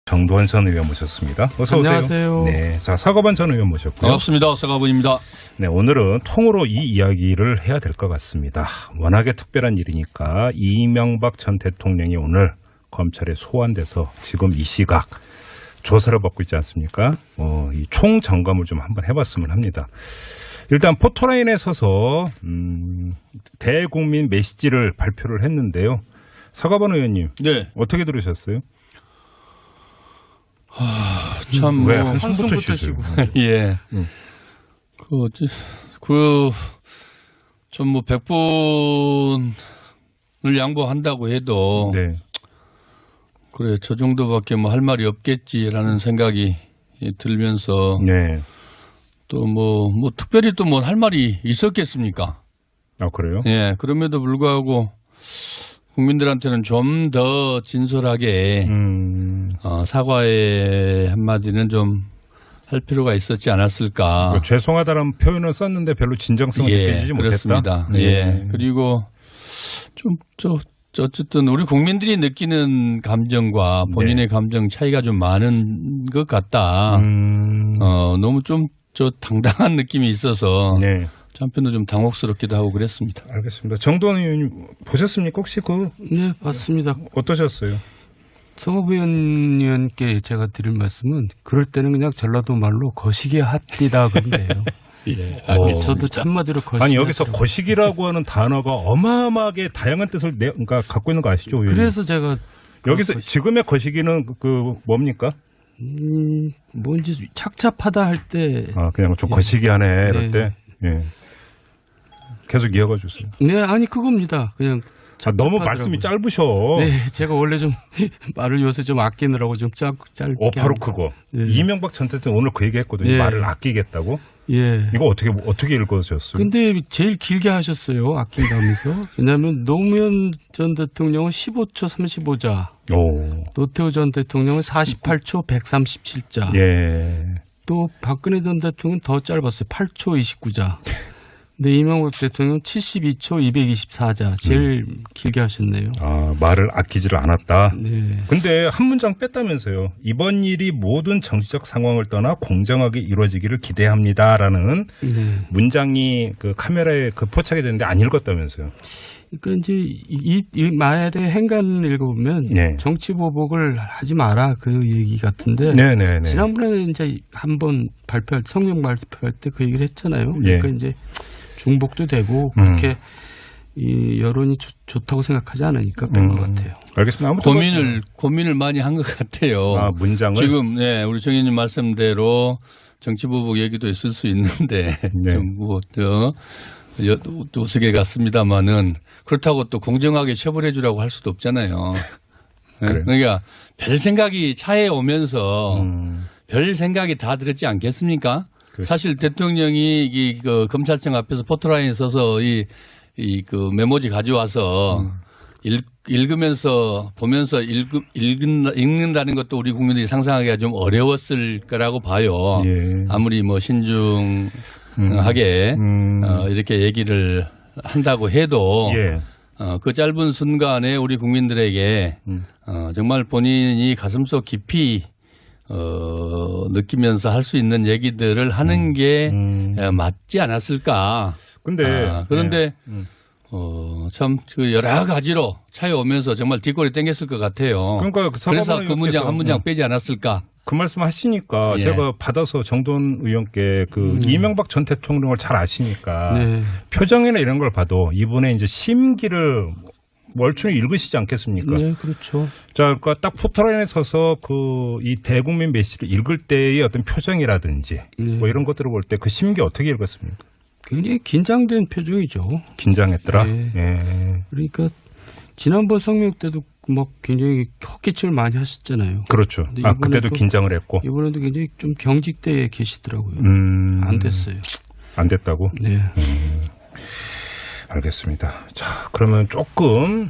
정도원 전 의원 모셨습니다. 어서 안녕하세요. 오세요. 네, 자 서거번 전 의원 모셨고요. 반갑습니다. 서가분입니다. 네, 오늘은 통으로 이 이야기를 해야 될 것 같습니다. 워낙에 특별한 일이니까 이명박 전 대통령이 오늘 검찰에 소환돼서 지금 이 시각 조사를 받고 있지 않습니까? 이 총점검을 좀 한번 해봤으면 합니다. 일단 포토라인에 서서 대국민 메시지를 발표를 했는데요. 서가번 의원님, 네. 어떻게 들으셨어요? 참, 왜 뭐, 한숨부터 쉬세요? 예. 전 뭐 100분을 양보한다고 해도, 네. 그래, 저 정도밖에 뭐 할 말이 없겠지라는 생각이 들면서, 네. 또 뭐 특별히 또 뭐 할 말이 있었겠습니까? 아, 그래요? 예. 그럼에도 불구하고 국민들한테는 좀 더 진솔하게, 사과의 한마디는 좀 할 필요가 있었지 않았을까. 죄송하다는 표현을 썼는데 별로 진정성이 느껴지지 그렇습니다. 못했다. 예. 그리고 어쨌든 우리 국민들이 느끼는 감정과 본인의 감정 차이가 좀 많은 것 같다. 너무 좀 당당한 느낌이 있어서 네. 한편도 좀 당혹스럽기도 하고 그랬습니다. 알겠습니다. 정도원 의원님 보셨습니까? 혹시 네, 맞습니다. 어떠셨어요? 성업 의원님께 제가 드릴 말씀은 그럴 때는 그냥 전라도 말로 거시기 핫디다 그런데요. 예. 저도 한마디로 거시기. 아니 여기서 거시기라고 하는 단어가 어마어마하게 다양한 뜻을 그러니까 갖고 있는 거 아시죠? 의원님? 그래서 제가 여기서 지금의 거시기는 뭡니까? 뭔지 착잡하다 할 때. 아 그냥 좀 거시기하네 이럴 때. 예. 계속 이어가 주세요. 네, 아니 그겁니다. 그냥. 너무 말씀이 짧으셔. 네, 제가 원래 좀 말을 요새 좀 아끼느라고 좀 짧게. 오파로 크고. 네. 이명박 전 대통령 오늘 그 얘기했거든요. 네. 말을 아끼겠다고. 예. 이거 어떻게 읽으셨어요? 근데 제일 길게 하셨어요. 아낀다면서. 왜냐하면 노무현 전 대통령은 15초 35자. 노태우 전 대통령은 48초 137자. 예. 또 박근혜 전 대통령은 더 짧았어요. 8초 29자. 근데 이명박 대통령 72초 224자. 제일 길게 하셨네요. 아, 말을 아끼지를 않았다. 네. 근데 한 문장 뺐다면서요. 이번 일이 모든 정치적 상황을 떠나 공정하게 이루어지기를 기대합니다라는 문장이 그 카메라에 포착이 됐는데 안 읽었다면서요. 그러니까 이제 이 말의 행간을 읽어보면 네. 정치 보복을 하지 마라 그 얘기 같은데 네네네. 지난번에 이제 한번 성명 발표할 때 그 얘기를 했잖아요. 그러니까 이제 중복도 되고 그렇게 이 여론이 좋다고 생각하지 않으니까 뺀 것 같아요. 알겠습니다. 아무튼 고민을 많이 한 것 같아요. 아, 문장을 지금 우리 정 의원님 말씀대로 정치 보복 얘기도 있을 수 있는데 좀 우스개 같습니다만은 그렇다고 또 공정하게 처벌해 주라고 할 수도 없잖아요. 그러니까 별 생각이 차에 오면서 별 생각이 다 들었지 않겠습니까? 사실 대통령이 그 검찰청 앞에서 포토라인에 서서 그 메모지 가져와서 읽으면서 보면서 읽는다는 것도 우리 국민들이 상상하기가 좀 어려웠을 거라고 봐요. 예. 아무리 뭐 신중하게 이렇게 얘기를 한다고 해도 그 짧은 순간에 우리 국민들에게 정말 본인이 가슴속 깊이 느끼면서 할 수 있는 얘기들을 하는 게 맞지 않았을까. 그런데 참 그 여러 가지로 차에 오면서 정말 뒷골이 땡겼을 것 같아요. 그러니까 그래서 그 문장 한 문장 빼지 않았을까. 그 말씀 하시니까 제가 받아서 정도원 의원께 이명박 전 대통령을 잘 아시니까 표정이나 이런 걸 봐도 이분의 이제 심기를 월춘히 읽으시지 않겠습니까? 네, 그렇죠. 자, 그러니까 딱 포토라인에 서서 이 대국민 메시지를 읽을 때의 어떤 표정이라든지 뭐 이런 것들을 볼 때 그 심기 어떻게 읽었습니까? 굉장히 긴장된 표정이죠. 긴장했더라. 네. 그러니까 지난번 성명 때도 막 굉장히 헛기침을 많이 하셨잖아요. 그렇죠. 그때도 긴장을 했고. 이번에도 굉장히 좀 경직돼 계시더라고요. 안 됐어요. 안 됐다고? 네. 알겠습니다. 자, 그러면 조금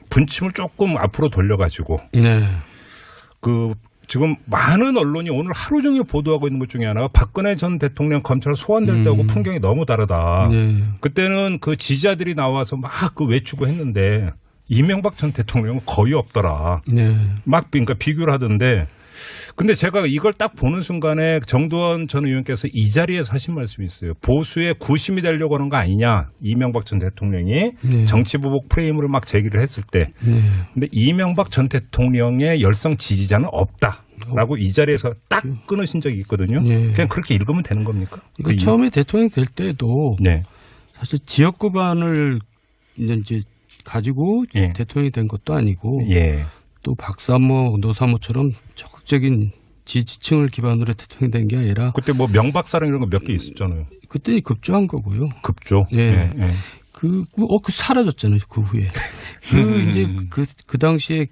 분침을 조금 앞으로 돌려가지고 지금 많은 언론이 오늘 하루 종일 보도하고 있는 것 중에 하나가 박근혜 전 대통령 검찰 소환될 때하고 풍경이 너무 다르다. 그때는 그 지지자들이 나와서 막 그 외치고 했는데 이명박 전 대통령은 거의 없더라. 네. 막 그러니까 비교를 하던데. 근데 제가 이걸 딱 보는 순간에 정두원 전 의원께서 이 자리에서 하신 말씀이 있어요. 보수의 구심이 되려고 하는 거 아니냐. 이명박 전 대통령이 네. 정치보복 프레임을 막 제기를 했을 때. 네. 근데 이명박 전 대통령의 열성 지지자는 없다. 라고 이 자리에서 딱 끊으신 적이 있거든요. 네. 그냥 그렇게 읽으면 되는 겁니까? 이거 처음에 대통령 될 때도 네. 사실 지역 구반을 이제 가지고 예. 대통령이 된 것도 아니고 예. 또 박사모, 노사모처럼 적극적인 지지층을 기반으로 대통령이 된 게 아니라 그때 뭐 명박사랑 이런 거 몇 개 있었잖아요. 그때 급조한 거고요. 급조. 예. 예. 예. 그 사라졌잖아요. 그 후에. 이제 그 당시에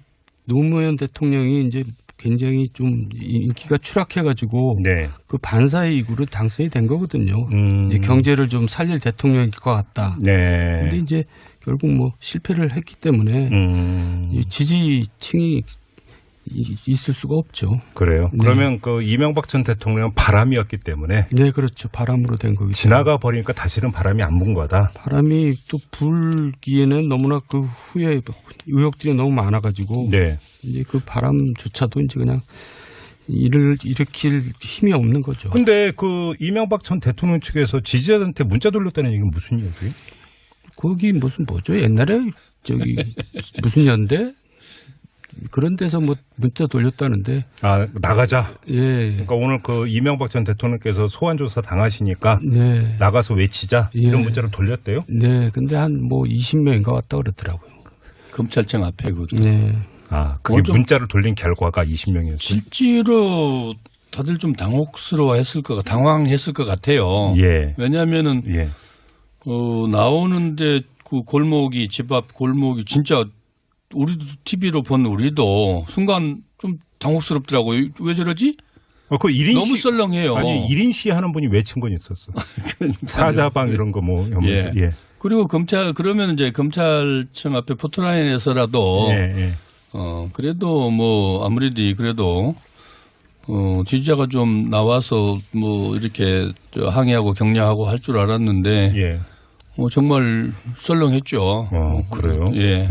노무현 대통령이 이제 굉장히 좀 인기가 추락해가지고 네. 그 반사의 이구로 당선이 된 거거든요. 경제를 좀 살릴 대통령일 것 같다. 네. 근데 이제 결국 뭐 실패를 했기 때문에 이 지지층이 있을 수가 없죠. 그래요. 네. 그러면 그 이명박 전 대통령은 바람이었기 때문에 네, 그렇죠. 바람으로 된 거기 때문에. 지나가 버리니까 다시는 바람이 안 분 거다. 바람이 또 불기에는 너무나 그 후에 의혹들이 너무 많아가지고 네. 이제 그 바람조차도 이제 그냥 일을 일으킬 힘이 없는 거죠. 근데 그 이명박 전 대통령 측에서 지지자들한테 문자 돌렸다는 얘기는 무슨 얘기예요? 거기 무슨 뭐죠? 옛날에 저기 무슨 연대 그런 데서 뭐 문자 돌렸다는데. 아, 나가자. 예. 그러니까 오늘 그 이명박 전 대통령께서 소환 조사 당하시니까 네. 나가서 외치자 예. 이런 문자를 돌렸대요. 네. 근데 한 뭐 20명인가 왔다 그러더라고요. 검찰청 앞에 그 네. 아, 그게 문자를 돌린 결과가 20명이었어요. 실제로 다들 좀 당황했을 것 같아요. 예. 왜냐하면은 예. 나오는데 그 골목이 집 앞 골목이 진짜 우리도 TV로 본 우리도 순간 좀 당혹스럽더라고요. 왜 저러지? 그 1인 너무 썰렁해요. 아니 1인 시 하는 분이 외친 건 있었어. 사자방 이런 거 뭐 하면서. 예. 예. 그리고 그러면 이제 검찰청 앞에 포토라인에서라도 예. 그래도 뭐 아무래도 그래도 지지자가 좀 나와서 뭐 이렇게 항의하고 격려하고 할 줄 알았는데 예. 정말 썰렁했죠. 그래요? 예.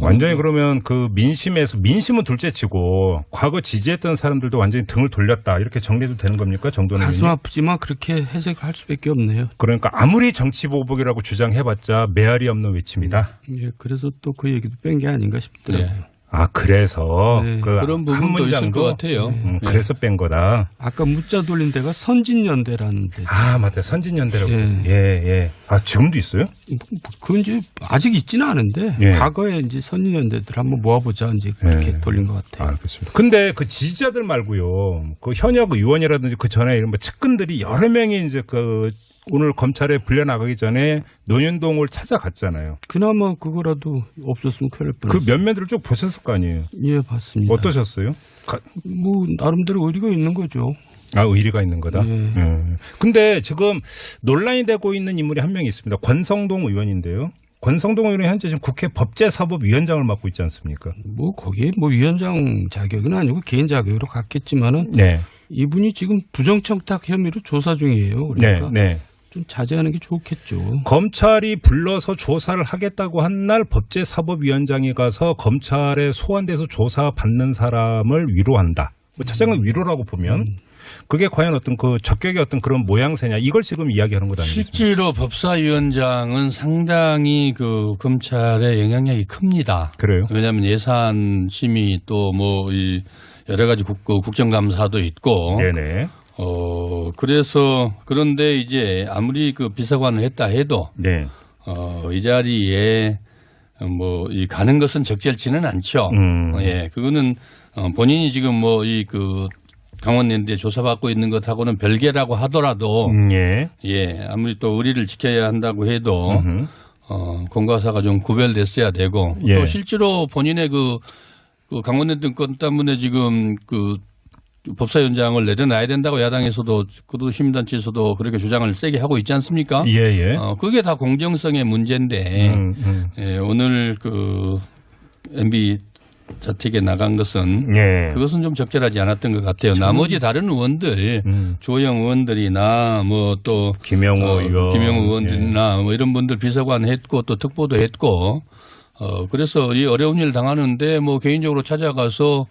완전히 그러면 그 민심은 둘째치고 과거 지지했던 사람들도 완전히 등을 돌렸다 이렇게 정리해도 되는 겁니까? 정도는 가슴 아프지만 그렇게 해석할 수밖에 없네요. 그러니까 아무리 정치 보복이라고 주장해봤자 메아리 없는 외침이다. 예, 그래서 또 그 얘기도 뺀 게 아닌가 싶더라고요. 예. 아 그래서 네. 그런 부분도 있을 것 같아요. 그래서 뺀 거다. 아까 문자 돌린 데가 선진연대라는 데. 아 맞다 선진연대라고 예. 했어요. 예. 아 지금도 있어요? 그건 이제 아직 있지는 않은데 예. 과거에 이제 선진연대들 한번 모아보자 이제 그렇게 예. 돌린 것 같아요. 알겠습니다. 근데 그 지지자들 말고요, 그 현역 의원이라든지 그 전에 이런 뭐 측근들이 여러 명이 이제 그 오늘 검찰에 불려 나가기 전에 논현동을 찾아갔잖아요. 그나마 그거라도 없었으면 큰일 날 그 뻔했어요. 면면들을 쭉 보셨을 거 아니에요? 예, 봤습니다. 어떠셨어요? 뭐 나름대로 의리가 있는 거죠. 아, 의리가 있는 거다? 예. 근데 지금 논란이 되고 있는 인물이 한 명 있습니다. 권성동 의원인데요. 권성동 의원이 현재 지금 국회 법제사법위원장을 맡고 있지 않습니까? 뭐 거기에 뭐 위원장 자격은 아니고 개인 자격으로 갔겠지만은 네. 이분이 지금 부정청탁 혐의로 조사 중이에요. 그러니까 네. 좀 자제하는 게 좋겠죠. 검찰이 불러서 조사를 하겠다고 한 날 법제사법위원장이 가서 검찰에 소환돼서 조사받는 사람을 위로한다. 뭐 차장은 위로라고 보면 그게 과연 어떤 그 적격의 어떤 그런 모양새냐 이걸 지금 이야기하는 것 아니겠습니까? 실제로 법사위원장은 상당히 그 검찰의 영향력이 큽니다. 그래요? 왜냐하면 예산 심의 또 뭐 이 여러 가지 국정감사도 있고. 네네. 그래서 그런데 이제 아무리 그 비서관을 했다 해도 네. 이 자리에 뭐 이 가는 것은 적절치는 않죠. 예, 그거는 본인이 지금 뭐 이 그 강원랜드에 조사받고 있는 것하고는 별개라고 하더라도 예, 아무리 또 의리를 지켜야 한다고 해도 공과사가 좀 구별됐어야 되고 예. 또 실제로 본인의 그 강원랜드 건 때문에 지금 그 법사위원장을 내려놔야 된다고 야당에서도 그도 시민단체에서도 그렇게 주장을 세게 하고 있지 않습니까? 예. 그게 다 공정성의 문제인데 예, 오늘 그 MB 자택에 나간 것은 그것은 좀 적절하지 않았던 것 같아요. 나머지 다른 의원들 조영 의원들이나 뭐 또 김영호 의원, 김영호 의원들이나 뭐 이런 분들 비서관 했고 또 특보도 했고 그래서 이 어려운 일 당하는데 뭐 개인적으로 찾아가서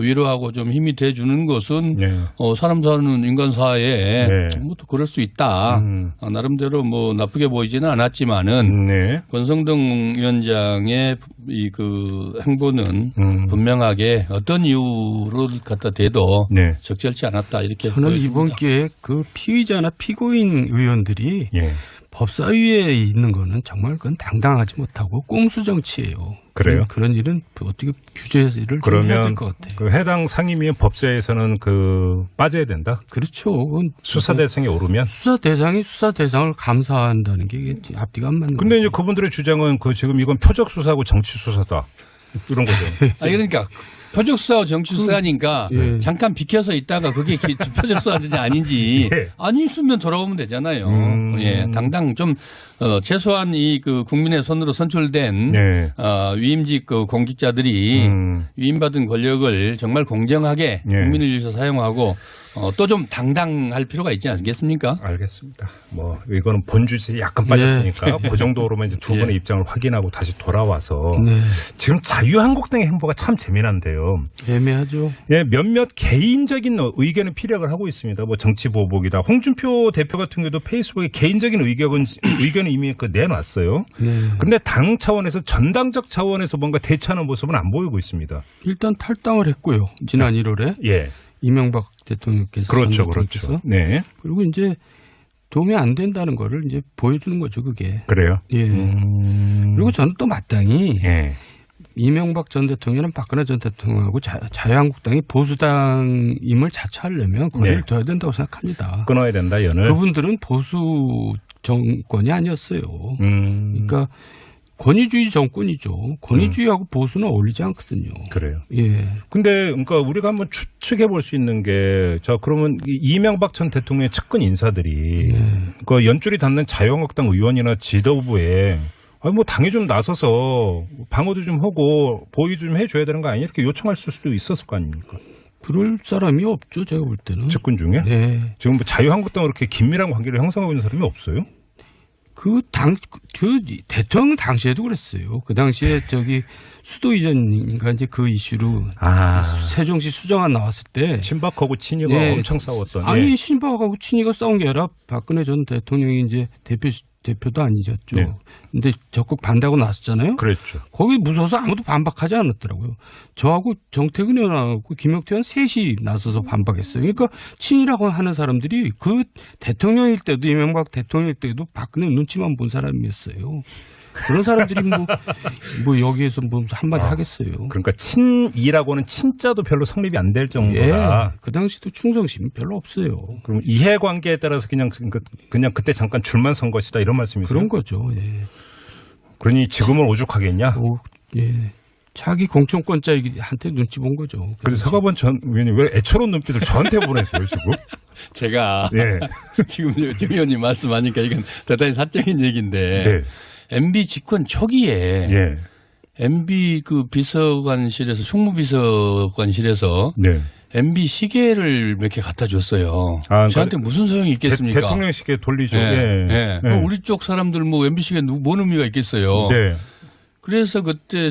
위로하고 좀 힘이 돼 주는 것은 네. 사람 사는 인간 사회에 네. 뭐 또 그럴 수 있다. 나름대로 뭐 나쁘게 보이지는 않았지만은 네. 권성동 위원장의 이 그 행보는 분명하게 어떤 이유로 갖다 대도 네. 적절치 않았다 이렇게 저는 보여집니다. 이번 기회에 그 피의자나 피고인 의원들이 예. 법사위에 있는 거는 정말 그건 당당하지 못하고 꼼수 정치예요. 그래요? 그런 일은 어떻게 규제를 좀 해야 그러면 될 것 같아요. 그 해당 상임위의 법제에서는 그 빠져야 된다. 그렇죠. 그건 수사 대상에 오르면. 수사 대상이 수사 대상을 감사한다는 게 이게 앞뒤가 안 맞는 근데 거죠. 이제 그분들의 주장은 그 지금 이건 표적 수사하고 정치 수사다. 이런 거죠. 아니 그러니까 표적수사와 정치수사니까 예. 잠깐 비켜서 있다가 그게 표적수사인지 아닌지 예. 안 있으면 돌아오면 되잖아요. 예, 당당 좀 최소한 이 그 국민의 손으로 선출된 네. 위임직 그 공직자들이 위임받은 권력을 정말 공정하게 예. 국민을 위해서 사용하고 또 좀 당당할 필요가 있지 않겠습니까? 알겠습니다. 뭐 이거는 본주제에 약간 빠졌으니까 그 정도로만 이제 두 분의 예. 입장을 확인하고 다시 돌아와서 네. 지금 자유한국당의 행보가 참 재미난데요. 애매하죠. 예, 몇몇 개인적인 의견을 피력을 하고 있습니다. 뭐 정치 보복이다. 홍준표 대표 같은 경우도 페이스북에 개인적인 의견을 이미 그 내놨어요. 네. 근데 당 차원에서 전당적 차원에서 뭔가 대처하는 모습은 안 보이고 있습니다. 일단 탈당을 했고요. 지난 1월에 예, 이명박 대통령께서 그렇죠, 전 그렇죠. 대통령께서. 네, 그리고 이제 도움이 안 된다는 거를 이제 보여주는 거죠, 그게. 그래요. 예. 그리고 저는 또 마땅히 예, 이명박 전 대통령은 박근혜 전 대통령하고 자유한국당이 보수당임을 자처하려면 거리를 네. 둬야 된다고 생각합니다. 끊어야 된다 연을. 그분들은 보수 정권이 아니었어요. 그러니까 권위주의 정권이죠. 권위주의하고 보수는 어울리지 않거든요. 그래요. 예. 근데 그러니까 우리가 한번 추측해 볼 수 있는 게, 자 그러면 이명박 전 대통령의 측근 인사들이 그 연줄이 닿는 자유한국당 의원이나 지도부에 아니 뭐 당이 좀 나서서 방어도 좀 하고 보위도 좀 해줘야 되는 거 아니냐 이렇게 요청할 수도 있었을 거 아닙니까? 그럴 사람이 없죠. 제가 볼 때는. 측근 중에 네. 지금 뭐 자유한국당으로 이렇게 긴밀한 관계를 형성하고 있는 사람이 없어요? 그 대통령 당시에도 그랬어요. 그 당시에 저기 수도 이전인가 이제 그 이슈로 세종시 수정안 나왔을 때 친박하고 친이가 예. 엄청 싸웠던. 아니 예. 신박하고 친이가 싸운 게 아니라 박근혜 전 대통령이 이제 대표도 아니셨죠. 네. 근데 적극 반대하고 나섰잖아요. 그랬죠. 거기 무서워서 아무도 반박하지 않았더라고요. 저하고 정태근 의원하고 김용태 의원 셋이 나서서 반박했어요. 그러니까 친이라고 하는 사람들이 그 대통령일 때도 이명박 대통령일 때도 박근혜 눈치만 본 사람이었어요. 그런 사람들이 뭐 여기에서 뭐 한마디 하겠어요. 그러니까 친이라고는 친자도 별로 성립이 안 될 정도다. 예, 그 당시도 충성심이 별로 없어요. 그럼 이해관계에 따라서 그냥 그때 잠깐 줄만 선 것이다 이런 말씀이세요? 그런 거죠. 예. 그러니 지금은 오죽하겠냐? 예. 자기 공천권자한테 눈치 본 거죠. 그래서 서가번 전 의원님 왜 애처로운 눈빛을 저한테 보내세요 지금? 제가 예. 지금 정 의원님 말씀하니까 이건 대단히 사적인 얘기인데 네. MB 집권 초기에 예. MB 그 비서관실에서 총무비서관실에서 네. MB 시계를 몇 개 갖다 줬어요. 그러니까 저한테 무슨 소용이 있겠습니까? 대통령 시계 돌리죠. 예. 예. 예. 예. 우리 쪽 사람들 뭐 MB 시계 뭔 의미가 있겠어요. 네. 그래서 그때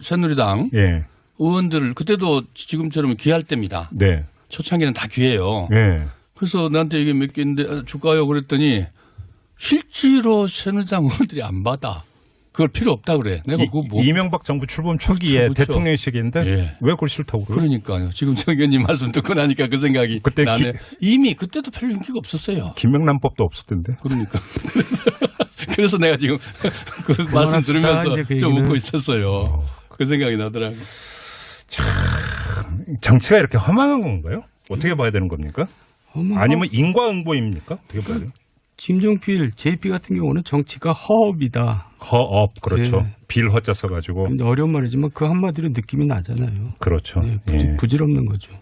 새누리당 예. 의원들 그때도 지금처럼 귀할 때입니다. 네. 초창기는 다 귀해요. 예. 그래서 나한테 이게 몇 개인데 줄까요? 그랬더니 실제로 새누리당 의원들이 안 받아. 그걸 필요 없다 그래. 내가 그거 뭐. 이명박 정부 출범 초기에 그렇죠. 대통령 시기인데 예. 왜 그걸 싫다고 그래요? 그러니까요. 지금 정 의원님 말씀 듣고 나니까 그 생각이 그때 나네. 이미 그때도 별 인기가 없었어요. 김명란법도 없었던데. 그러니까. 그래서 내가 지금 그 말씀 들으면서 이제 좀 웃고 있었어요. 그 생각이 나더라고요. 정치가 이렇게 허망한 건가요? 어떻게 봐야 되는 겁니까? 아니면 인과응보입니까? 어떻게 봐야 돼요? 김종필, JP 같은 경우는 정치가 허업이다. 허업, 그렇죠. 네. 빌 허자 써가지고. 어려운 말이지만 그 한마디로 느낌이 나잖아요. 그렇죠. 네, 예. 부질없는 거죠.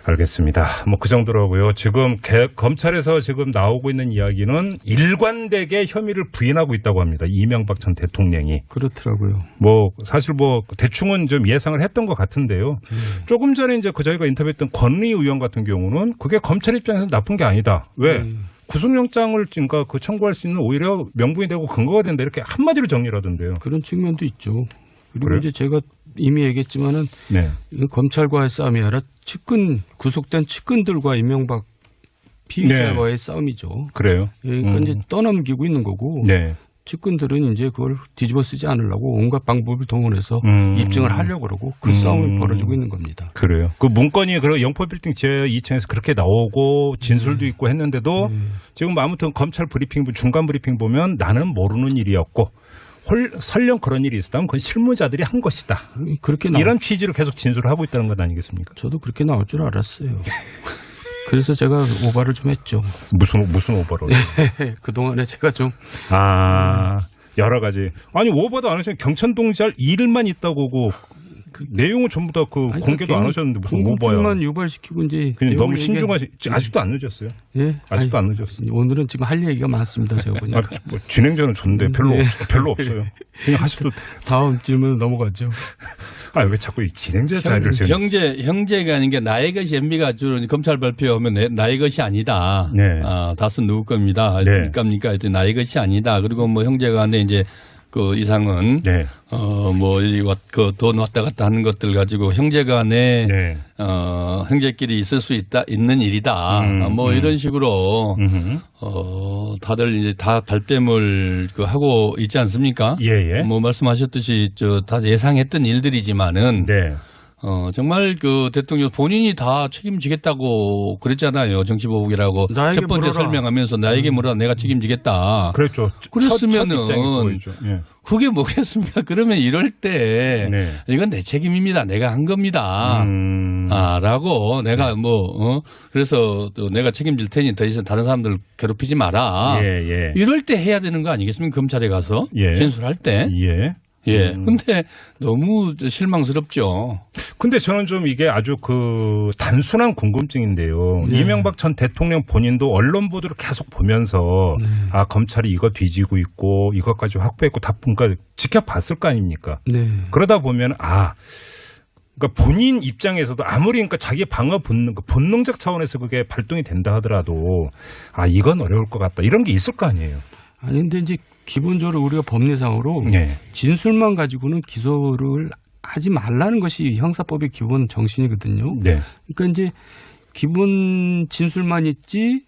알겠습니다. 뭐 그 정도로고요. 지금 검찰에서 지금 나오고 있는 이야기는 일관되게 혐의를 부인하고 있다고 합니다. 이명박 전 대통령이. 그렇더라고요. 뭐 사실 뭐 대충은 좀 예상을 했던 것 같은데요. 조금 전에 이제 저희가 인터뷰했던 권리 의원 같은 경우는 그게 검찰 입장에서 나쁜 게 아니다. 왜? 구속영장을 그러니까 그 청구할 수 있는 오히려 명분이 되고 근거가 된다 이렇게 한마디로 정리를 하던데요. 그런 측면도 있죠. 그리고 그래요? 이제 제가 이미 얘기했지만은 네. 검찰과의 싸움이 아니라 구속된 측근들과 이명박 피의자와의 싸움이죠. 그래요. 그러니까 이제 떠넘기고 있는 거고 네. 측근들은 이제 그걸 뒤집어 쓰지 않으려고 온갖 방법을 동원해서 입증을 하려고 그러고 그 싸움이 벌어지고 있는 겁니다. 그래요. 그 문건이 그 영포빌딩 제 2층에서 그렇게 나오고 진술도 있고 했는데도 지금 아무튼 검찰 브리핑 중간 브리핑 보면 나는 모르는 일이었고 설령 그런 일이 있었다면 그건 실무자들이 한 것이다. 그렇게 이런 취지로 계속 진술을 하고 있다는 건 아니겠습니까? 저도 그렇게 나올 줄 알았어요. 그래서 제가 오바를 좀 했죠. 무슨 오버로? 그동안에 제가 좀 여러 가지. 아니 오버도 안 하시면 경천동지할 일만 있다고 그 내용은 전부 다 그 공개도 안 하셨는데 무슨 오버야? 궁금증만 유발시키고 이제 그냥 너무 신중하시. 아직도 안 늦었어요. 예, 아직도 안 늦었어요. 오늘은 지금 할 얘기가 많습니다. 제가 보니까. 뭐 진행자는 좋은데 별로 없어요. 그냥 하셔도. 다음 질문 넘어가죠. 왜 자꾸 이 진행자 자리를 형제가 아닌 게 나의 것이 MB가 주로 검찰 발표하면 나의 것이 아니다. 네. 다스 누구 겁니다. 네. 겁니까? 나의 것이 아니다. 그리고 뭐 형제간에 이제 그 이상은 네. 뭐 그 돈 왔다 갔다 하는 것들 가지고 형제간에 네. 형제끼리 있을 수 있는 일이다. 뭐 이런 식으로 다들 이제 다 발뺌을 하고 있지 않습니까? 예. 뭐 말씀하셨듯이 다 예상했던 일들이지만은 네. 정말 그 대통령 본인이 다 책임지겠다고 그랬잖아요. 정치보복이라고 첫 번째 물어라. 설명하면서 나에게 물어라 내가 책임지겠다. 그랬죠. 그랬으면은 첫 입장이 그거였죠. 예. 그게 뭐겠습니까? 그러면 이럴 때 네. 이건 내 책임입니다. 내가 한 겁니다. 라고 내가 그래서 또 내가 책임질 테니 더 이상 다른 사람들 괴롭히지 마라. 예. 이럴 때 해야 되는 거 아니겠습니까? 검찰에 가서 예. 진술할 때. 예. 근데 너무 실망스럽죠. 근데 저는 좀 이게 아주 그 단순한 궁금증인데요. 이명박 전 대통령 본인도 언론 보도를 계속 보면서 검찰이 이거 뒤지고 있고 이것까지 확보했고 다 그러니까 지켜봤을 거 아닙니까? 네. 그러다 보면 그러니까 본인 입장에서도 아무리 그러니까 자기 방어 본능적 차원에서 그게 발동이 된다 하더라도 이건 어려울 것 같다 이런 게 있을 거 아니에요. 아니 근데 이제 기본적으로 우리가 법리상으로 네. 진술만 가지고는 기소를 하지 말라는 것이 형사법의 기본 정신이거든요. 네. 그러니까 이제 기본 진술만 있지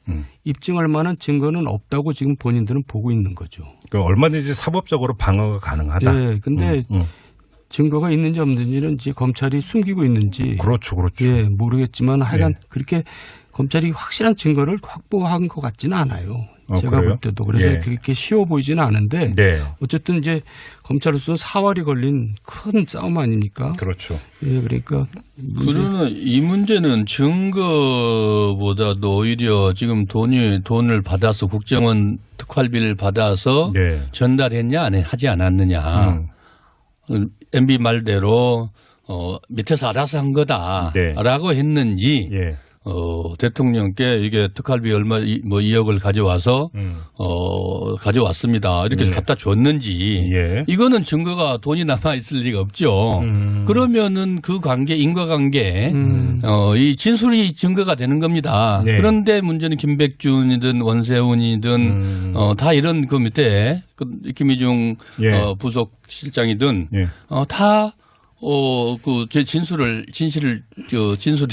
입증할 만한 증거는 없다고 지금 본인들은 보고 있는 거죠. 그러니까 얼마든지 사법적으로 방어가 가능하다. 네. 근데 증거가 있는지 없는지는 이제 검찰이 숨기고 있는지 그렇죠. 예, 모르겠지만 하여간 그렇게 검찰이 확실한 증거를 확보한 것 같지는 않아요. 제가 그래요? 볼 때도. 그래서 예. 그렇게 쉬워 보이지는 않은데 네. 어쨌든 이제 검찰로서는 사활이 걸린 큰 싸움 아닙니까? 그렇죠. 예, 그러니까 그러나 이 문제는 증거보다도 오히려 지금 돈을 받아서 국정원 특활비를 받아서 네. 전달했냐 하지 않았느냐. MB 말대로 밑에서 알아서 한 거다라고 했는지 예. 대통령께 이게 특활비 얼마 2억을 가져와서 가져왔습니다. 이렇게 갖다 줬는지 예. 이거는 증거가 돈이 남아 있을 리가 없죠. 그러면은 그 관계 인과관계 이 진술이 증거가 되는 겁니다. 네. 그런데 문제는 김백준이든 원세훈이든 다 이런 그 밑에 김희중 예. 부속 실장이든 예. 다 제 진술을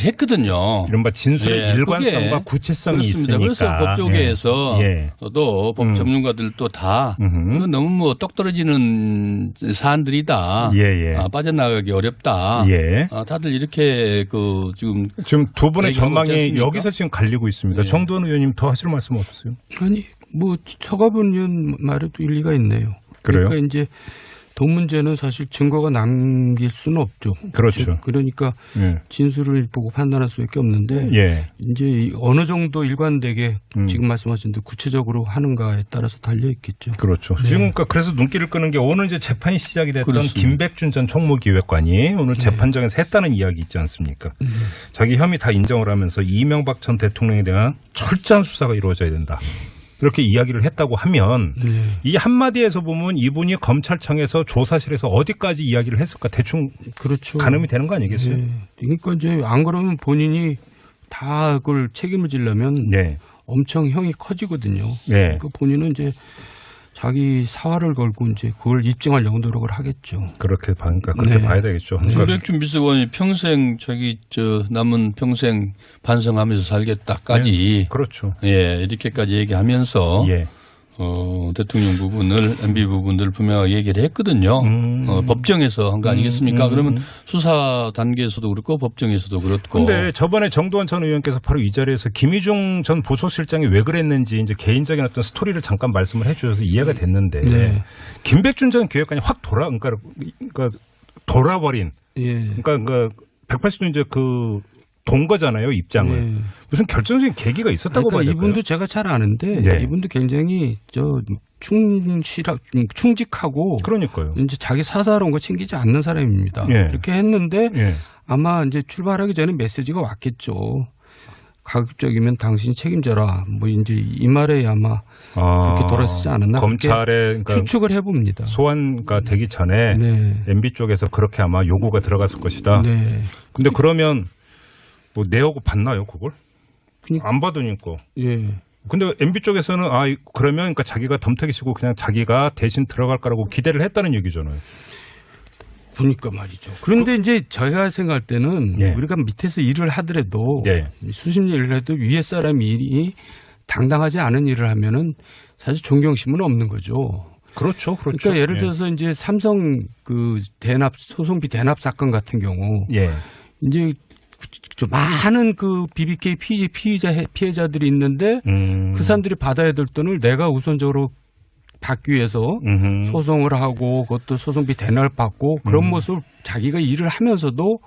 했거든요. 이른바 진술의 예, 일관성과 그게 구체성이 그렇습니다. 있으니까. 그래서 법조계에서 예. 또 법 전문가들도 다 이건 너무 똑 떨어지는 사안들이다. 예. 빠져나가기 어렵다. 예. 다들 이렇게 지금 두 분의 얘기하고 있지 전망이 않습니까? 여기서 지금 갈리고 있습니다. 예. 정도원 의원님 더 하실 말씀 없으세요? 아니 서가본 의원 말에도 일리가 있네요. 그래요? 그러니까 이제 돈 문제는 사실 증거가 남길 수는 없죠. 그렇죠. 그러니까 예. 진술을 보고 판단할 수밖에 없는데 예. 이제 어느 정도 일관되게 지금 말씀하신 대로 구체적으로 하는가에 따라서 달려 있겠죠. 그렇죠. 지금 그러니까 그래서 눈길을 끄는 게 오늘 이제 재판이 시작이 됐던 그렇습니다. 김백준 전 총무기획관이 오늘 재판장에서 했다는 이야기 있지 않습니까? 자기 혐의 다 인정을 하면서 이명박 전 대통령에 대한 철저한 수사가 이루어져야 된다. 이렇게 이야기를 했다고 하면 이 한마디에서 보면 이분이 검찰청에서 조사실에서 어디까지 이야기를 했을까 대충 그렇죠. 가늠이 되는 거 아니겠어요? 네. 그러니까 이제 안 그러면 본인이 다 그걸 책임을 지려면 네. 엄청 형이 커지거든요. 네. 그 본인은 이제 자기 사활을 걸고 이제 그걸 입증하려고 노력을 하겠죠. 그렇게 그러니까 네. 봐야 되겠죠. 그러니까 김백준 비서관이 평생 남은 평생 반성하면서 살겠다까지 네. 그렇죠. 예, 이렇게까지 얘기하면서 예. 대통령 부분을 MB 부분들을 분명하게 얘기를 했거든요. 법정에서 한 거 아니겠습니까? 그러면 수사 단계에서도 그렇고 법정에서도 그렇고. 근데 저번에 정두환 전 의원께서 바로 이 자리에서 김희중 전 부소실장이 왜 그랬는지 이제 개인적인 어떤 스토리를 잠깐 말씀을 해주셔서 이해가 됐는데 네. 김백준 전 기획관이 확 그러니까 돌아버린 예. 그러니까 180도 이제 돈 거잖아요, 입장을. 네. 무슨 결정적인 계기가 있었다고 봐야 될까요? 이분도 제가 잘 아는데 네. 이분도 굉장히 충직하고 그러니까요. 이제 자기 사사로운 거 챙기지 않는 사람입니다. 예. 그렇게 했는데 예. 아마 이제 출발하기 전에 메시지가 왔겠죠. 가급적이면 당신이 책임져라. 뭐 이제 이 말에 아마 그렇게 돌아서지 않았나. 검찰에 그러니까 추측을 해봅니다. 소환가 되기 전에 네. MB 쪽에서 그렇게 아마 요구가 들어갔을 것이다. 네. 근데 그러면 뭐 내하고 받나요, 그걸? 그러니까. 안 받으니까. 예. 근데 MB 쪽에서는 그러면 그러니까 자기가 덤태기 치고 그냥 자기가 대신 들어갈 거라고 기대를 했다는 얘기잖아요. 보니까 말이죠. 그런데 이제 저희가 생각할 때는 예. 우리가 밑에서 일을 하더라도 예. 수십 년 일을 해도 위에 사람이 일이 당당하지 않은 일을 하면은 사실 존경심은 없는 거죠. 그렇죠. 그러니까 예를 들어서 이제 삼성 소송비 대납 사건 같은 경우 예. 이제 많은 BBK 피해자들이 있는데 그 사람들이 받아야 될 돈을 내가 우선적으로 받기 위해서 소송을 하고 그것도 소송비 대납을 받고 그런 모습을 자기가 일을 하면서도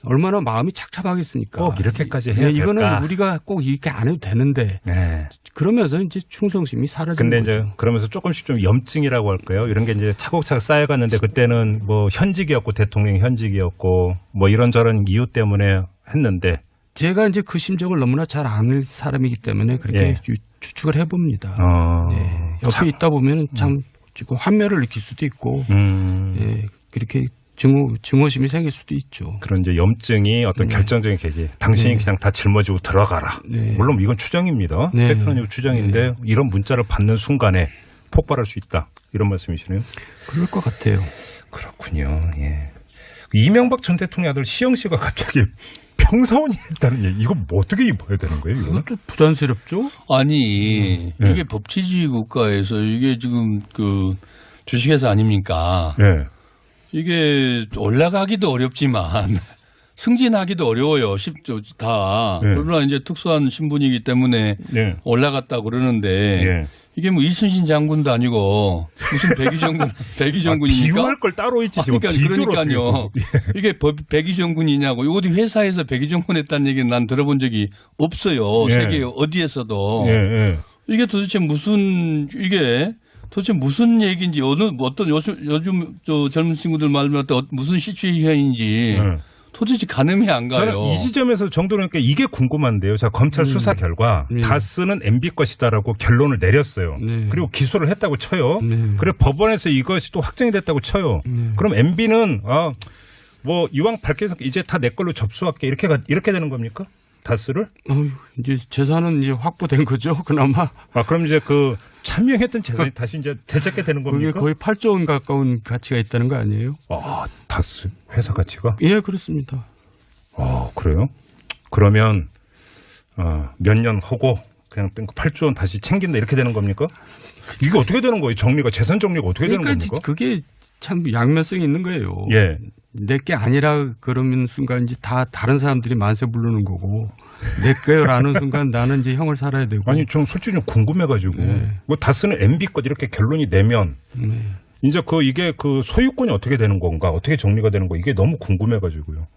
얼마나 마음이 착잡하겠습니까? 꼭 이렇게까지 해야 될까? 이거는 우리가 꼭 이렇게 안 해도 되는데 네. 그러면서 이제 충성심이 사라지는 근데 거죠. 이제 그러면서 조금씩 좀 염증이라고 할까요? 이런 게 이제 차곡차곡 쌓여갔는데 그때는 뭐 현직이었고 대통령이 현직이었고 뭐 이런저런 이유 때문에 했는데 제가 이제 그 심정을 너무나 잘 아는 사람이기 때문에 그렇게 예. 추측을 해봅니다. 네. 옆에 있다 보면 참 환멸을 느낄 수도 있고 예, 그렇게 증오심이 생길 수도 있죠. 그런 이제 염증이 어떤 결정적인 계기. 당신이 그냥 다 짊어지고 들어가라. 네. 물론 이건 추정입니다. 네. 팩트는 아니고 추정인데 이런 문자를 받는 순간에 폭발할 수 있다. 이런 말씀이시네요. 그럴 것 같아요. 그렇군요. 예. 이명박 전 대통령 아들 시영 씨가 갑자기 평사원이 했다는 얘기. 이거 뭐 어떻게 봐야 되는 거예요? 이거는? 그것도 부담스럽죠? 아니 네. 이게 법치주의 국가에서 이게 지금 주식회사 아닙니까? 네. 이게 올라가기도 어렵지만 승진하기도 어려워요. 쉽죠 다. 네. 그러나 이제 특수한 신분이기 때문에 네. 올라갔다 그러는데 예. 이게 뭐 이순신 장군도 아니고 무슨 백의정군입니까? 비유할 걸 따로 있지 지금. 그러니까요. 이게 백의정군이냐고. 어디 회사에서 백의정군 했다는 얘기는 난 들어본 적이 없어요. 예. 세계 어디에서도. 예, 예. 이게 도대체 무슨 얘기인지 어떤 요즘 젊은 친구들 말로 무슨 시츄에이션인지 도대체 가늠이 안 가요. 저는 이 지점에서 정도니까 이게 궁금한데요. 자, 검찰 수사 결과 다스는 MB 것이다라고 결론을 내렸어요. 네. 그리고 기소를 했다고 쳐요. 네. 그리고 법원에서 이것이 또 확정이 됐다고 쳐요. 그럼 MB는 뭐 이왕 밝혀서 이제 다 내 걸로 접수할게 이렇게 되는 겁니까? 다스를? 이제 재산은 이제 확보된 거죠. 그나마. 그럼 이제 참여했던 재산이 다시 이제 되찾게 되는 그게 겁니까? 거의 8조 원 가까운 가치가 있다는 거 아니에요? 다스 회사 가치가? 예, 그렇습니다. 그래요? 그러면 몇 년 하고 그냥 8조 원 다시 챙긴다 이렇게 되는 겁니까? 이게 어떻게 되는 거예요? 정리가 재산 정리가 어떻게 되는 겁니까? 그게 참 양면성이 있는 거예요. 예. 내게 아니라 그러면 순간 이제 다 다른 사람들이 만세 부르는 거고 내 거라는 순간 나는 이제 형을 살아야 되고. 아니 좀 솔직히 좀 궁금해가지고 네. 뭐 다스는 MB 것 이렇게 결론이 내면 이제 이게 소유권이 어떻게 되는 건가 어떻게 정리가 되는 거 이게 너무 궁금해가지고요.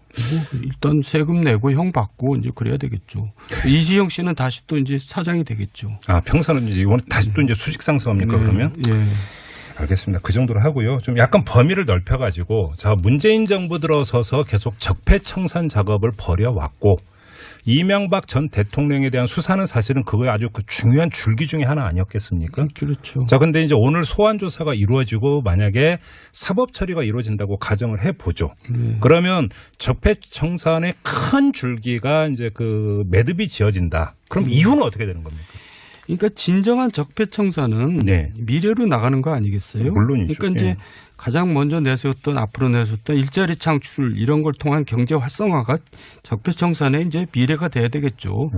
일단 세금 내고 형 받고 이제 그래야 되겠죠. 이지영 씨는 다시 또 이제 사장이 되겠죠. 평사는 이제 이번 다시 또 이제 수직 상승합니까 그러면? 예. 알겠습니다. 그 정도로 하고요. 좀 약간 범위를 넓혀가지고 문재인 정부 들어서서 계속 적폐청산 작업을 벌여왔고 이명박 전 대통령에 대한 수사는 사실은 그거에 아주 그 중요한 줄기 중에 하나 아니었겠습니까? 그렇죠. 자, 근데 이제 오늘 소환 조사가 이루어지고 만약에 사법 처리가 이루어진다고 가정을 해보죠. 그러면 적폐청산의 큰 줄기가 이제 그 매듭이 지어진다. 그럼 이후는 어떻게 되는 겁니까? 그러니까 진정한 적폐청산은 네. 미래로 나가는 거 아니겠어요? 물론이죠. 그러니까 이제 예. 가장 먼저 내세웠던 앞으로 내세웠던 일자리 창출 이런 걸 통한 경제 활성화가 적폐청산의 이제 미래가 돼야 되겠죠.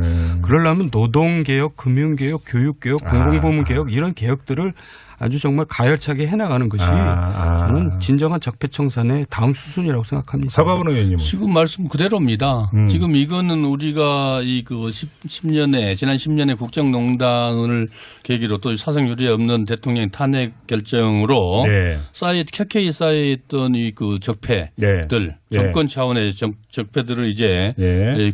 그러려면 노동개혁, 금융개혁, 교육개혁, 공공부문개혁 이런 개혁들을 아주 정말 가열차게 해나가는 것이 저는 진정한 적폐청산의 다음 수순이라고 생각합니다. 서가원 의원님은 지금 말씀 그대로입니다. 지금 이거는 우리가 이 그 10년에 지난 10년에 국정농단을 계기로 또 사상 유례 없는 대통령 탄핵 결정으로 네. 켜켜이 쌓여있던 이 그 적폐들 정권 차원의 적폐들을 이제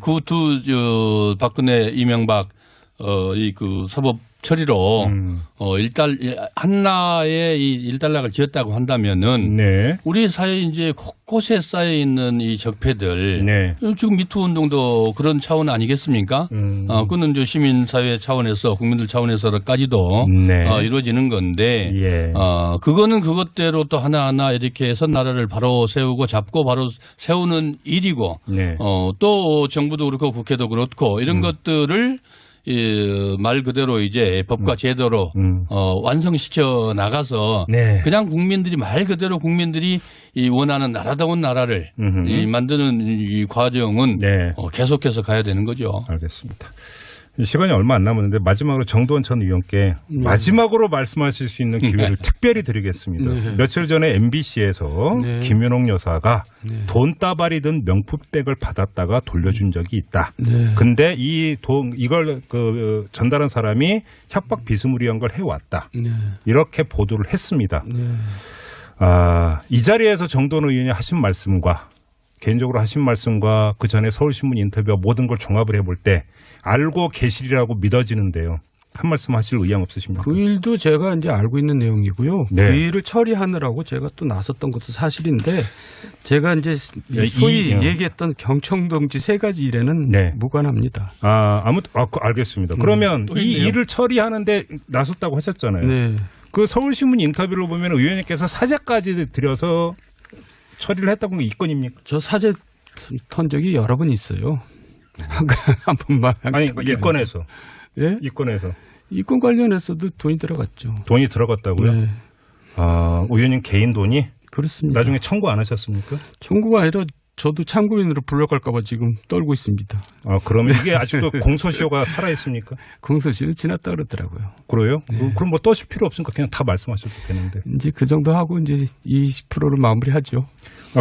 그 두 박근혜 이명박 이 그 사법 처리로 한나의 이 일단락을 지었다고 한다면은 네. 우리 사회에 이제 곳곳에 쌓여 있는 이 적폐들 지금 미투 운동도 그런 차원 아니겠습니까? 그는 이제 시민 사회 차원에서 국민들 차원에서까지도 이루어지는 건데 그거는 그것대로 또 하나하나 이렇게 해서 나라를 바로 세우고 잡고 바로 세우는 일이고 또 정부도 그렇고 국회도 그렇고 이런 것들을 말 그대로 이제 법과 제도로 완성시켜 나가서 그냥 국민들이 말 그대로 국민들이 이 원하는 나라다운 나라를 만드는 이 과정은 계속해서 가야 되는 거죠. 알겠습니다. 시간이 얼마 안 남았는데 마지막으로 정도원 전 의원께 마지막으로 말씀하실 수 있는 기회를 특별히 드리겠습니다. 며칠 전에 MBC에서 김윤옥 여사가 돈다발이 든 명품백을 받았다가 돌려준 적이 있다. 근데 이걸 그 전달한 사람이 협박 비스무리한 걸 해왔다. 이렇게 보도를 했습니다. 이 자리에서 정도원 의원이 하신 말씀과 개인적으로 하신 말씀과 그 전에 서울신문 인터뷰와 모든 걸 종합을 해볼 때 알고 계시리라고 믿어지는데요. 한 말씀 하실 의향 없으십니까? 그 일도 제가 이제 알고 있는 내용이고요. 그 일을 처리하느라고 제가 또 나섰던 것도 사실인데 제가 이제 소위 얘기했던 경청동지 세 가지 일에는 무관합니다. 알겠습니다. 그러면 이 일을 처리하는데 나섰다고 하셨잖아요. 그 서울신문 인터뷰를 보면 의원님께서 사죄까지 드려서 처리를 했다고 하는 게 이건입니까? 저 사죄 턴 적이 여러 번 있어요. 한 번만. 아니, 이건에서. 예? 이건에서. 이건 관련해서도 돈이 들어갔죠. 돈이 들어갔다고요? 네. 의원님 개인 돈이? 그렇습니다. 나중에 청구 안 하셨습니까? 청구가 아니라 저도 참고인으로 불러갈까 봐 지금 떨고 있습니다. 그러면 이게 아직도 공소시효가 살아있습니까? 공소시효 지났다 그러더라고요. 그래요? 그럼 뭐 떠실 필요 없으니까 그냥 다 말씀하셔도 되는데. 이제 그 정도 하고 이제 20%를 마무리하죠.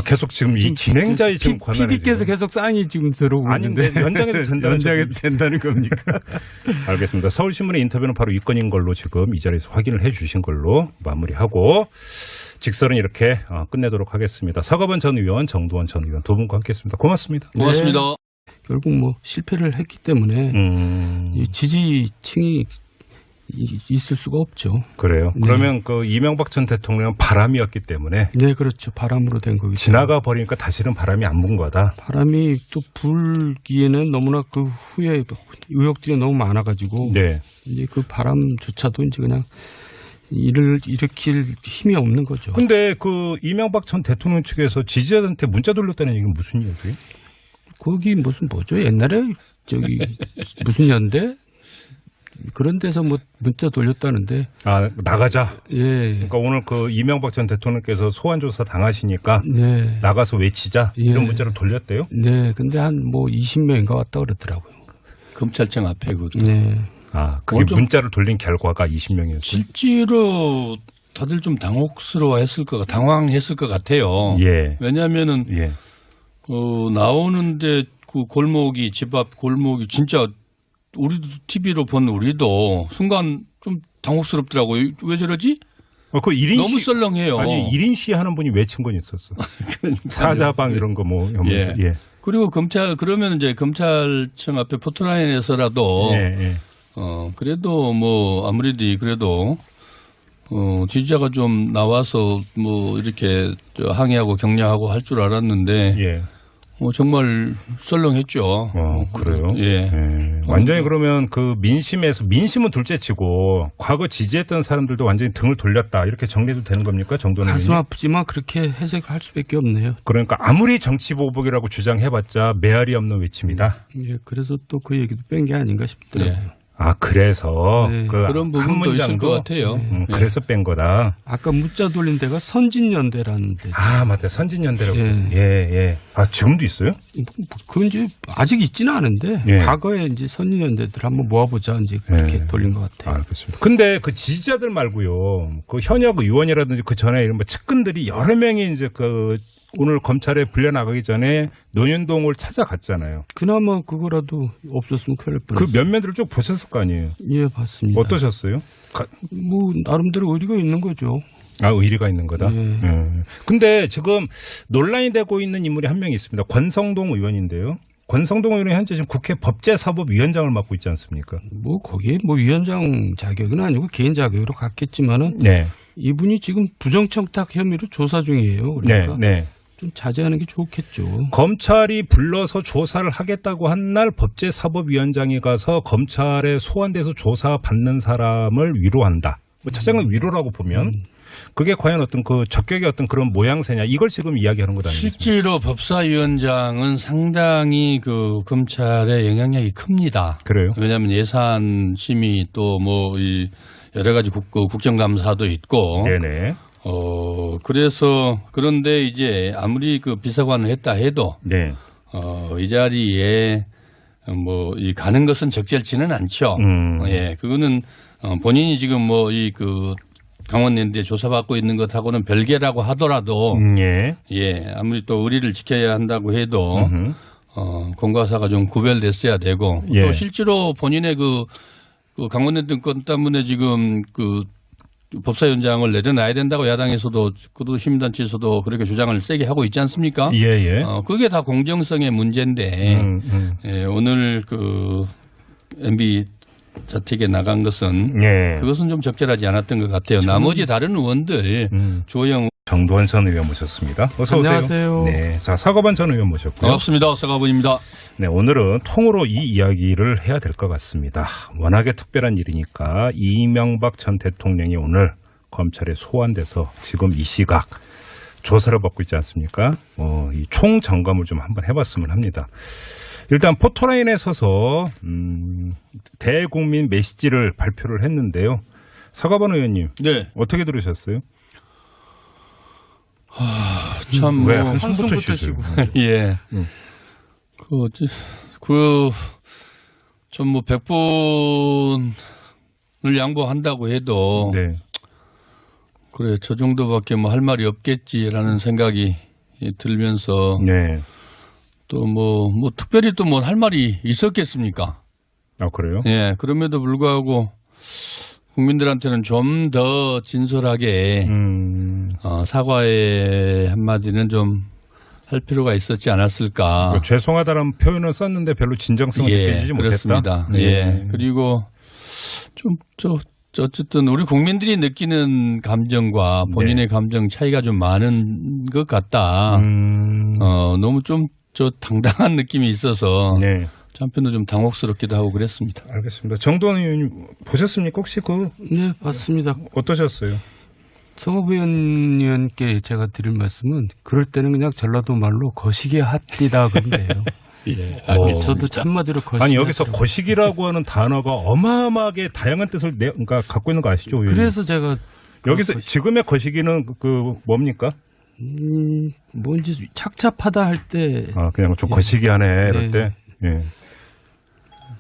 계속 지금 이 진행자의 지금 권한이 PD께서 계속 사인이 지금 들어오고 있는데 연장해도 된다는 연장해도 된다는 겁니까? 알겠습니다. 서울신문의 인터뷰는 바로 이 건인 걸로 지금 이 자리에서 확인을 해 주신 걸로 마무리하고 직설은 이렇게 끝내도록 하겠습니다. 서가번 전 의원, 정도원 전 의원 두 분과 함께했습니다. 고맙습니다. 고맙습니다. 결국 뭐 실패를 했기 때문에 지지층이 있을 수가 없죠. 그래요. 그러면 그 이명박 전 대통령은 바람이었기 때문에. 네, 그렇죠. 바람으로 된 거기 때문에. 지나가 버리니까 다시는 바람이 안 분 거다. 바람이 또 불기에는 너무나 그 후에 의혹들이 너무 많아가지고 이제 그 바람조차도 이제 그냥 일을 일으킬 힘이 없는 거죠. 근데 그 이명박 전 대통령 측에서 지지자한테 문자 돌렸다는 얘기는 무슨 얘기예요? 거기 뭐죠? 옛날에 무슨 연대? 그런 데서 뭐 문자 돌렸다는데. 나가자. 예. 그러니까 오늘 그 이명박 전 대통령께서 소환 조사 당하시니까 나가서 외치자 이런 문자를 돌렸대요. 네. 근데 한 뭐 20명인가 왔다 그러더라고요. 검찰청 앞에 그. 네. 그게 문자를 돌린 결과가 20명이었어요. 실제로 다들 좀 당황했을 것 같아요. 왜냐하면은 나오는데 그 골목이 집 앞 골목이 진짜. 우리도 TV로 본 우리도 순간 좀 당혹스럽더라고요. 왜 저러지? 그 1인 너무 썰렁해요. 아니 1인 시하는 분이 외친 건 있었어. 사자방 이런 거 뭐. 그리고 그러면 이제 검찰청 앞에 포토라인에서라도 그래도 뭐 아무래도 그래도 지지자가 좀 나와서 뭐 이렇게 항의하고 격려하고 할 줄 알았는데 정말 썰렁했죠. 그래요? 예. 완전히 그러면 그 민심은 둘째치고 과거 지지했던 사람들도 완전히 등을 돌렸다 이렇게 정리해도 되는 겁니까? 정도는 가슴 아프지만 그렇게 해석할 수밖에 없네요. 그러니까 아무리 정치 보복이라고 주장해봤자 메아리 없는 외침이다. 예, 그래서 또 그 얘기도 뺀 게 아닌가 싶더라고요. 예. 그래서 네. 그 그런 한 부분도 있을 문장도 것 같아요. 그래서 뺀 거다. 아까 문자 돌린 데가 선진연대라는 데. 맞다. 선진연대라고 예. 했어요. 예. 지금도 있어요? 그건 이제 아직 있지는 않은데 예. 과거에 이제 선진연대들 한번 모아보자 이제 그렇게 예. 돌린 것 같아요. 알겠습니다. 근데 그 지지자들 말고요. 그 현역 의원이라든지 그 전에 이런 측근들이 여러 명이 이제 오늘 검찰에 불려나가기 전에 논현동을 찾아갔잖아요. 그나마 그거라도 없었으면 큰일 날 그 뻔했어요. 면면들을 쭉 보셨을 거 아니에요. 예, 봤습니다. 어떠셨어요? 뭐 나름대로 의리가 있는 거죠. 의리가 있는 거다. 예. 근데 지금 논란이 되고 있는 인물이 한 명 있습니다. 권성동 의원인데요. 권성동 의원이 현재 지금 국회 법제사법위원장을 맡고 있지 않습니까? 뭐 거기에 뭐 위원장 자격은 아니고 개인 자격으로 갔겠지만은 네. 이분이 지금 부정청탁 혐의로 조사 중이에요. 그러니까 네. 좀 자제하는 게 좋겠죠. 검찰이 불러서 조사를 하겠다고 한 날 법제사법위원장이 가서 검찰에 소환돼서 조사받는 사람을 위로한다. 뭐 차장은 위로라고 보면 그게 과연 어떤 그 적격의 어떤 그런 모양새냐 이걸 지금 이야기하는 것 아니겠습니까? 실제로 법사위원장은 상당히 그 검찰의 영향력이 큽니다. 그래요? 왜냐하면 예산 심의 또 뭐 이 여러 가지 국정감사도 있고. 네네. 그래서 그런데 이제 아무리 그 비서관을 했다 해도 네. 이 자리에 뭐 이 가는 것은 적절치는 않죠. 예, 그거는 본인이 지금 뭐 이 그 강원랜드에 조사받고 있는 것하고는 별개라고 하더라도 예, 아무리 또 의리를 지켜야 한다고 해도 공과사가 좀 구별됐어야 되고 예. 또 실제로 본인의 그 강원랜드 건 때문에 지금 그 법사위원장을 내려놔야 된다고 야당에서도 그도 시민단체에서도 그렇게 주장을 세게 하고 있지 않습니까? 예. 그게 다 공정성의 문제인데 예, 오늘 그 MB 자택에 나간 것은 그것은 좀 적절하지 않았던 것 같아요. 나머지 다른 의원들 조영 정도원 전 의원 모셨습니다. 어서 안녕하세요. 오세요. 네, 자 서거번 전 의원 모셨고요. 반갑습니다. 서가분입니다. 네, 오늘은 통으로 이 이야기를 해야 될 것 같습니다. 워낙에 특별한 일이니까 이명박 전 대통령이 오늘 검찰에 소환돼서 지금 이 시각 조사를 받고 있지 않습니까? 이 총 점검을 좀 한번 해봤으면 합니다. 일단 포토라인에 서서 대국민 메시지를 발표를 했는데요. 서가번 의원님, 네. 어떻게 들으셨어요? 참 왜 뭐 한숨부터 쉬세요? 예. 좀 뭐 100분을 양보한다고 해도 네. 그래 저 정도밖에 뭐 할 말이 없겠지라는 생각이 들면서 네. 또 뭐 특별히 또 뭐 할 말이 있었겠습니까? 그래요? 예. 그럼에도 불구하고 국민들한테는 좀 더 진솔하게 사과의 한마디는 좀 할 필요가 있었지 않았을까. 죄송하다는 표현을 썼는데 별로 진정성을 느끼지 그렇습니다. 못했다. 예. 그리고 어쨌든 우리 국민들이 느끼는 감정과 본인의 감정 차이가 좀 많은 것 같다. 너무 좀 당당한 느낌이 있어서 한편도 좀 당혹스럽기도 하고 그랬습니다. 알겠습니다. 정도원 의원님 보셨습니까? 혹시 네, 봤습니다. 어떠셨어요? 성업 의원님께 제가 드릴 말씀은 그럴 때는 그냥 전라도 말로 거시기 핫디다 그런데요. 예, 저도 한마디로 거시기. 아니 여기서 거시기라고 하는 단어가 어마어마하게 다양한 뜻을 그러니까 갖고 있는 거 아시죠? 의원님? 그래서 제가 여기서 지금의 거시기는 뭡니까? 뭔지 착잡하다 할 때. 그냥 좀 거시기하네 이럴 때. 예.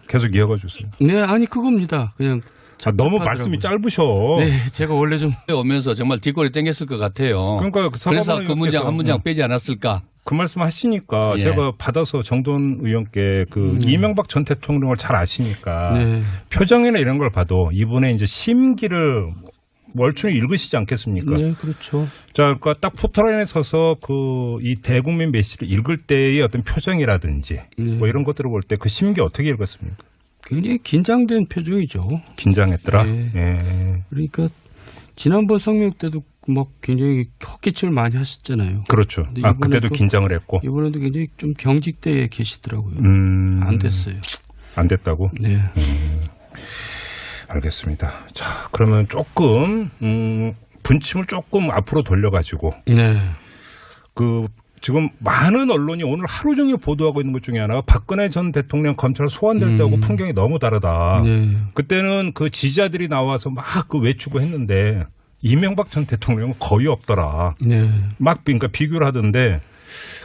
계속 이어가 주세요. 네, 아니 그겁니다. 그냥. 너무 말씀이 짧으셔. 네, 제가 원래 좀 오면서 정말 뒷골이 땡겼을 것 같아요. 그러니까 그래서 그 문장 한 문장 빼지 않았을까? 그 말씀 하시니까 제가 받아서 정도원 의원께 이명박 전 대통령을 잘 아시니까 표정이나 이런 걸 봐도 이분의 이제 심기를 월충히 읽으시지 않겠습니까? 네, 그렇죠. 자, 그러니까 딱 포토라인에 서서 이 대국민 메시지를 읽을 때의 어떤 표정이라든지 뭐 이런 것들을 볼 때 그 심기 어떻게 읽었습니까? 굉장히 긴장된 표정이죠. 긴장했더라. 네. 예. 그러니까 지난번 성명 때도 뭐 굉장히 헛기침을 많이 하셨잖아요. 그렇죠. 근데 그때도 이번에도- 긴장을 했고. 이번에도 굉장히 좀 경직되어 계시더라고요. 안 됐어요. 안 됐다고? 네. 알겠습니다. 자, 그러면 조금 분침을 조금 앞으로 돌려가지고 네. 지금 많은 언론이 오늘 하루 종일 보도하고 있는 것 중에 하나가 박근혜 전 대통령 검찰 소환될 때하고 풍경이 너무 다르다. 네. 그때는 그 지지자들이 나와서 막 그 외치고 했는데 이명박 전 대통령은 거의 없더라. 네. 막 그러니까 비교를 하던데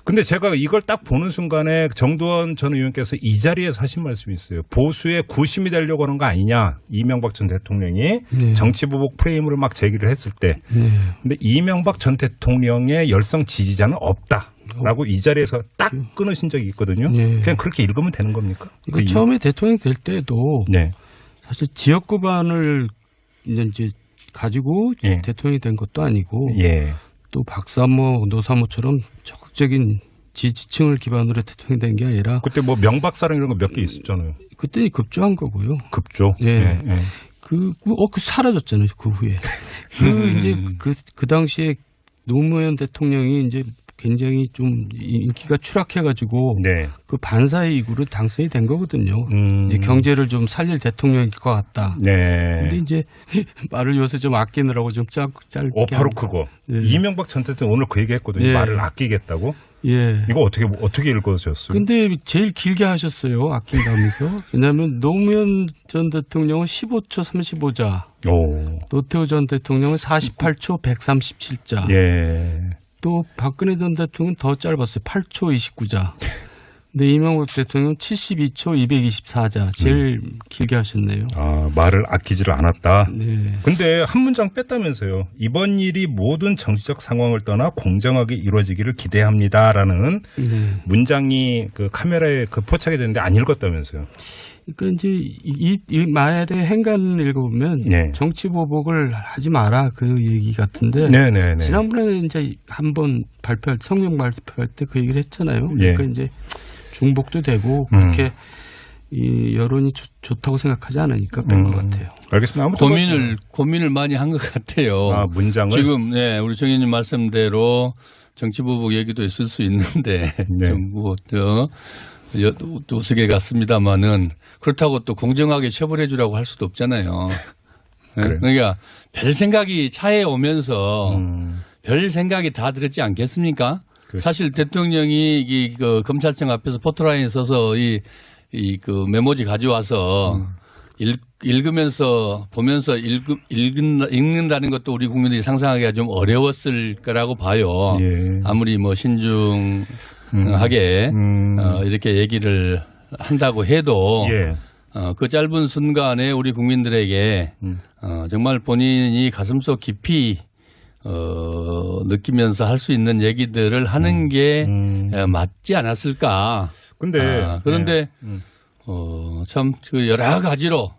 근데 제가 이걸 딱 보는 순간에 정두원 전 의원께서 이 자리에서 하신 말씀이 있어요. 보수의 구심이 되려고 하는 거 아니냐. 이명박 전 대통령이 네. 정치보복 프레임을 막 제기를 했을 때. 네. 근데 이명박 전 대통령의 열성 지지자는 없다라고 이 자리에서 딱 끊으신 적이 있거든요. 네. 그냥 그렇게 읽으면 되는 겁니까? 이거 처음에 대통령 될 때도 네. 사실 지역 구반을 이제 가지고 예. 대통령이 된 것도 아니고 예. 또 박사모, 노사모처럼 적극적인 지지층을 기반으로 대통령이 된 게 아니라 그때 뭐 명박사랑 이런 거 몇 개 있었잖아요. 그때 급조한 거고요. 급조. 예. 그 사라졌잖아요. 그 후에. 이제 그 당시에 노무현 대통령이 이제 굉장히 좀 인기가 추락해가지고 네. 그 반사의 이구로 당선이 된 거거든요. 경제를 좀 살릴 대통령일 것 같다. 네. 근데 이제 말을 요새 좀 아끼느라고 좀 짧게. 바로 그거. 네. 이명박 전 대통령 오늘 그 얘기했거든요. 예. 말을 아끼겠다고. 예. 이거 어떻게 읽어주셨어요? 근데 제일 길게 하셨어요. 아낀다면서. 왜냐하면 노무현 전 대통령은 15초 35자. 오. 노태우 전 대통령은 48초 137자. 예. 또 박근혜 전 대통령은 더 짧았어요. 8초 29자. 근데 이명박 대통령은 72초 224자. 제일 길게 하셨네요. 말을 아끼지를 않았다. 네. 근데 한 문장 뺐다면서요. 이번 일이 모든 정치적 상황을 떠나 공정하게 이루어지기를 기대합니다라는 네. 문장이 그 카메라에 그 포착이 됐는데 안 읽었다면서요. 그러니까 이제 이 말의 행간을 읽어보면 네. 정치 보복을 하지 마라 그 얘기 같은데 네네네. 지난번에 이제 한번 성명 발표할 때 그 얘기를 했잖아요. 그러니까 예. 이제 중복도 되고 그렇게 이 여론이 좋다고 생각하지 않으니까 뺀 것 같아요. 알겠습니다. 아무튼 고민을 많이 한 것 같아요. 문장을 지금 네, 우리 정 의원님 말씀대로 정치보복 얘기도 있을 수 있는데 네. 좀 우스개 같습니다만은 그렇다고 또 공정하게 처벌해 주라고 할 수도 없잖아요. 네? 그러니까 별 생각이 차에 오면서 별 생각이 다 들었지 않겠습니까? 그렇습니다. 사실 대통령이 그 검찰청 앞에서 포토라인에 서서 그 메모지 가져와서 읽으면서 보면서 읽는다는 것도 우리 국민들이 상상하기가 좀 어려웠을 거라고 봐요. 예. 아무리 뭐 신중하게 이렇게 얘기를 한다고 해도 예. 그 짧은 순간에 우리 국민들에게 정말 본인이 가슴속 깊이 느끼면서 할 수 있는 얘기들을 하는 게 맞지 않았을까. 근데 그런데 참 그 여러 가지로